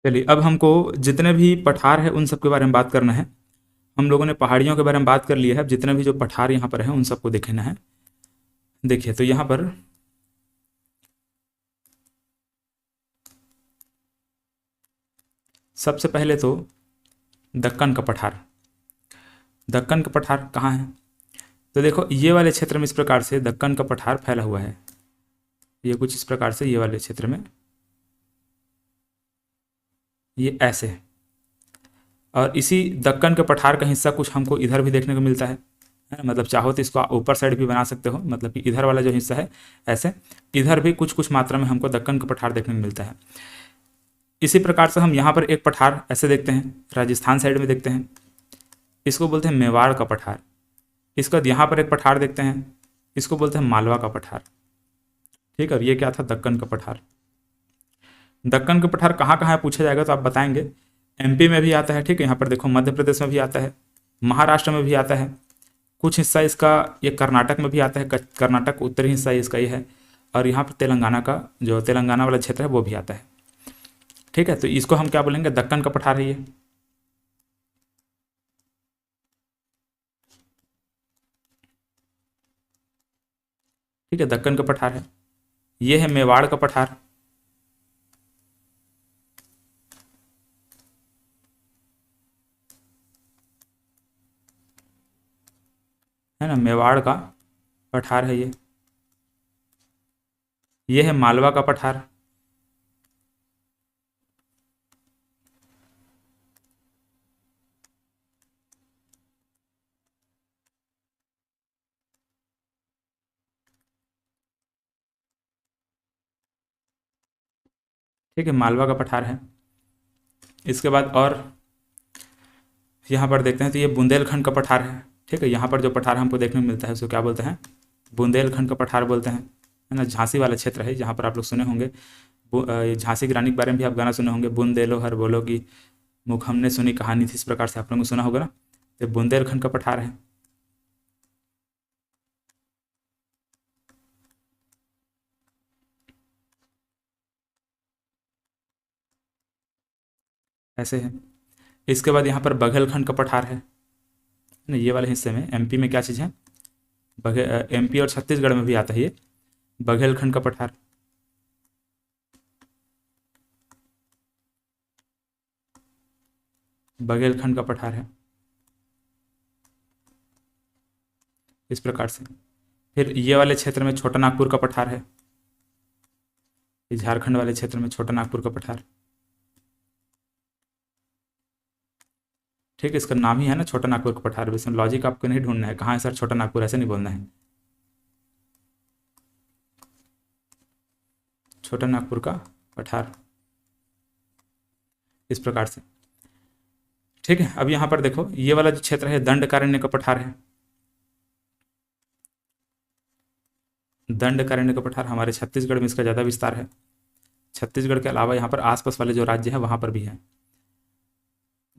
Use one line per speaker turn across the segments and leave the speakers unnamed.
चलिए, अब हमको जितने भी पठार है उन सब के बारे में बात करना है। हम लोगों ने पहाड़ियों के बारे में बात कर ली है, अब जितने भी जो पठार यहाँ पर हैं उन सबको देखना है। देखिए, तो यहाँ पर सबसे पहले तो दक्कन का पठार। दक्कन का पठार कहाँ है? तो देखो, ये वाले क्षेत्र में इस प्रकार से दक्कन का पठार फैला हुआ है। ये कुछ इस प्रकार से ये वाले क्षेत्र में ये ऐसे है। और इसी दक्कन के पठार का हिस्सा कुछ हमको इधर भी देखने को मिलता है ना? मतलब चाहो तो इसको ऊपर साइड भी बना सकते हो, मतलब कि इधर वाला जो हिस्सा है ऐसे, इधर भी कुछ कुछ मात्रा में हमको दक्कन का पठार देखने को मिलता है। इसी प्रकार से हम यहाँ पर एक पठार ऐसे देखते हैं, राजस्थान साइड में देखते हैं, इसको बोलते हैं मेवाड़ का पठार। इसके बाद यहाँ पर एक पठार देखते हैं, इसको बोलते हैं मालवा का पठार। ठीक है, और ये क्या था? दक्कन का पठार। दक्कन का पठार कहाँ कहाँ है पूछा जाएगा तो आप बताएंगे। एमपी में भी आता है, ठीक है, यहाँ पर देखो मध्य प्रदेश में भी आता है, महाराष्ट्र में भी आता है, कुछ हिस्सा इसका ये कर्नाटक में भी आता है, कर्नाटक उत्तरी हिस्सा इसका ये है, और यहाँ पर तेलंगाना का जो तेलंगाना वाला क्षेत्र है वो भी आता है। ठीक है, तो इसको हम क्या बोलेंगे? दक्कन का पठार है ये। ठीक है, दक्कन का पठार है। ये है मेवाड़ का पठार। है ना, मेवाड़ का पठार है ये। ये है मालवा का पठार। ठीक है, मालवा का पठार है। इसके बाद और यहाँ पर देखते हैं तो ये बुंदेलखंड का पठार है। ठीक है, यहाँ पर जो पठार हमको देखने को मिलता है उसको क्या बोलते हैं? बुंदेलखंड का पठार बोलते हैं। है ना, झांसी वाला क्षेत्र है जहाँ पर आप लोग सुने होंगे, ये झांसी की रानी के बारे में भी आप गाना सुने होंगे, बुंदेलो हर बोलो की मुख हमने सुनी कहानी थी, इस प्रकार से आप लोगों को सुना होगा ना। तो बुंदेलखंड का पठार है। ऐसे है। इसके बाद यहाँ पर बघेलखंड का पठार है ना, ये वाले हिस्से में एमपी में क्या चीज़ है? एमपी और छत्तीसगढ़ में भी आता है ये बघेलखंड का पठार। बघेलखंड का पठार है इस प्रकार से। फिर ये वाले क्षेत्र में छोटा नागपुर का पठार है, ये झारखंड वाले क्षेत्र में छोटा नागपुर का पठार। ठीक है, इसका नाम ही है ना छोटा नागपुर का पठार, इसमें लॉजिक आपको नहीं ढूंढना है, कहाँ है सर छोटा नागपुर, ऐसे नहीं बोलना है। छोटा नागपुर का पठार इस प्रकार से। ठीक है, अब यहाँ पर देखो ये वाला जो क्षेत्र है दंडकारण्य का पठार है। दंडकारण्य का पठार हमारे छत्तीसगढ़ में इसका ज़्यादा विस्तार है। छत्तीसगढ़ के अलावा यहाँ पर आसपास वाले जो राज्य है वहाँ पर भी है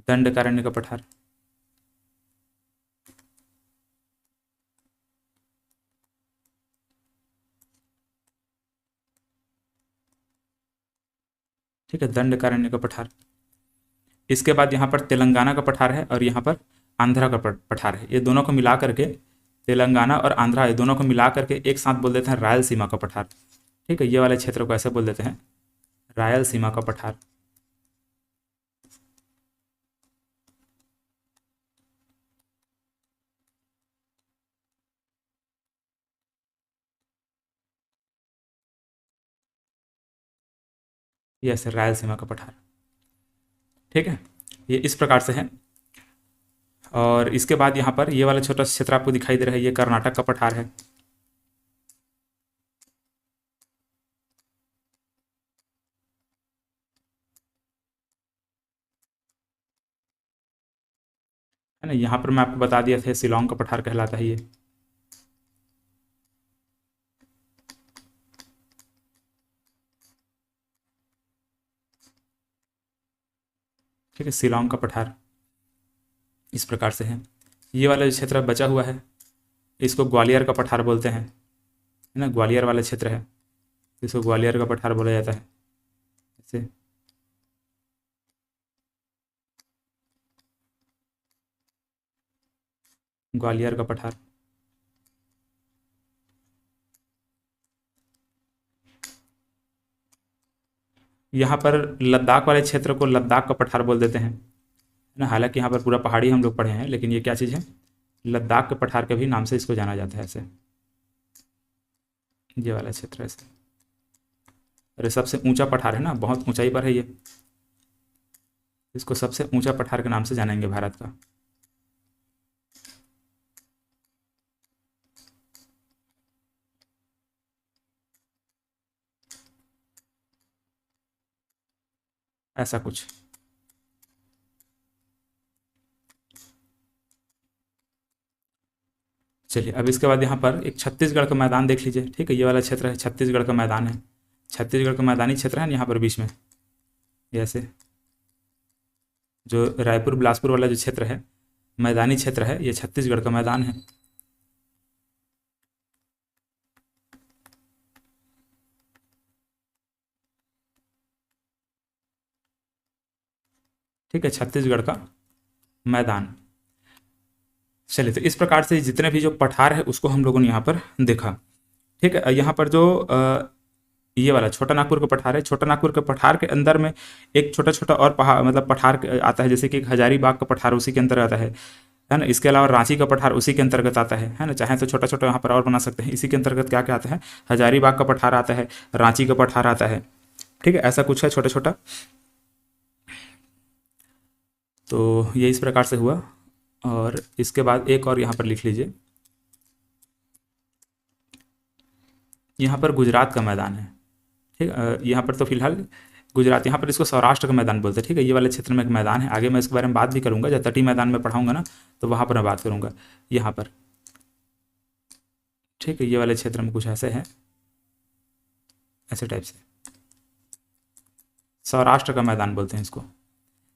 दंडकारण्य का पठार। ठीक है, दंडकारण्य का पठार। इसके बाद यहाँ पर तेलंगाना का पठार है और यहाँ पर आंध्रा का पठार है। ये दोनों को मिला करके, तेलंगाना और आंध्रा ये दोनों को मिला करके एक साथ बोल देते हैं रायलसीमा का पठार। ठीक है, ये वाले क्षेत्र को ऐसे बोल देते हैं रायलसीमा का पठार। ये ऐसे रायलसीमा का पठार। ठीक है, ये इस प्रकार से है। और इसके बाद यहाँ पर ये वाला छोटा सा क्षेत्र आपको दिखाई दे रहा है, ये कर्नाटक का पठार है। है ना, यहाँ पर मैं आपको बता दिया था शिलोंग का पठार कहलाता है ये। ठीक है, शिलोंग का पठार इस प्रकार से है। ये वाला जो क्षेत्र बचा हुआ है इसको ग्वालियर का पठार बोलते हैं। है ना, ग्वालियर वाला क्षेत्र है, इसको ग्वालियर का पठार बोला जाता है ऐसे। ग्वालियर का पठार। यहाँ पर लद्दाख वाले क्षेत्र को लद्दाख का पठार बोल देते हैं, है ना। हालांकि यहाँ पर पूरा पहाड़ी हम लोग पढ़े हैं, लेकिन ये क्या चीज़ है, लद्दाख के पठार के भी नाम से इसको जाना जाता है ऐसे। ये वाला क्षेत्र ऐसे, और ये सबसे ऊंचा पठार है ना, बहुत ऊंचाई पर है ये, इसको सबसे ऊंचा पठार के नाम से जानेंगे भारत का। ऐसा कुछ। चलिए अब इसके बाद यहाँ पर एक छत्तीसगढ़ का मैदान देख लीजिए, ठीक है। ये वाला क्षेत्र है, छत्तीसगढ़ का मैदान है, छत्तीसगढ़ का मैदानी क्षेत्र है ना, यहाँ पर बीच में ये ऐसे, जो रायपुर बिलासपुर वाला जो क्षेत्र है, मैदानी क्षेत्र है, ये छत्तीसगढ़ का मैदान है। ठीक है, छत्तीसगढ़ का मैदान। चलिए तो इस प्रकार से जितने भी जो पठार है उसको हम लोगों ने यहाँ पर देखा। ठीक है, यहाँ पर जो ये वाला छोटा नागपुर का पठार है, छोटा नागपुर के पठार के अंदर में एक छोटा छोटा और पहाड़ मतलब पठार आता है, जैसे कि एक हजारीबाग का पठार उसी के अंतर्गत आता है ना। इसके अलावा रांची का पठार उसी के अंतर्गत आता है ना। चाहे तो छोटा छोटा यहाँ पर और बना सकते हैं। इसी के अंतर्गत क्या क्या आता है, हजारीबाग का पठार आता है, रांची का पठार आता है, ठीक है, ऐसा कुछ है छोटा छोटा। तो ये इस प्रकार से हुआ। और इसके बाद एक और यहाँ पर लिख लीजिए, यहाँ पर गुजरात का मैदान है, ठीक है। यहाँ पर तो फिलहाल गुजरात, यहाँ पर इसको सौराष्ट्र का मैदान बोलते हैं, ठीक है। ये वाले क्षेत्र में एक मैदान है, आगे मैं इसके बारे में बात भी करूँगा, जब तटीय मैदान में पढ़ाऊँगा ना तो वहाँ पर मैं बात करूँगा यहाँ पर, ठीक है। ये वाले क्षेत्र में कुछ ऐसे है, ऐसे टाइप से सौराष्ट्र का मैदान बोलते हैं इसको,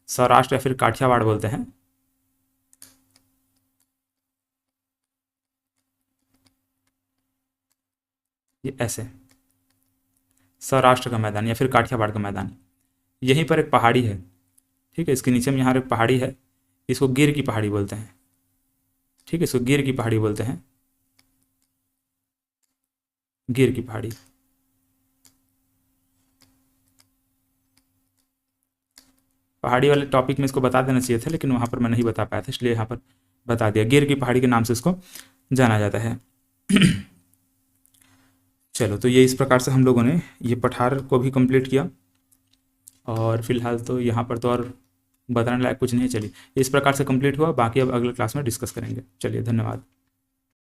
सौराष्ट्र या फिर काठियावाड़ बोलते हैं। ये ऐसे सौराष्ट्र का मैदान या फिर काठियावाड़ का मैदान। यहीं पर एक पहाड़ी है, ठीक है, इसके नीचे में यहाँ एक पहाड़ी है, इसको गिर की पहाड़ी बोलते हैं, ठीक है, इसको गिर की पहाड़ी बोलते हैं, गिर की पहाड़ी। पहाड़ी वाले टॉपिक में इसको बता देना चाहिए था, लेकिन वहाँ पर मैं नहीं बता पाया था, इसलिए यहाँ पर बता दिया, गिर की पहाड़ी के नाम से इसको जाना जाता है। चलो तो ये इस प्रकार से हम लोगों ने ये पठार को भी कंप्लीट किया, और फिलहाल तो यहाँ पर तो और बताने लायक कुछ नहीं है। चलिए इस प्रकार से कंप्लीट हुआ, बाकी अब अगले क्लास में डिस्कस करेंगे। चलिए धन्यवाद।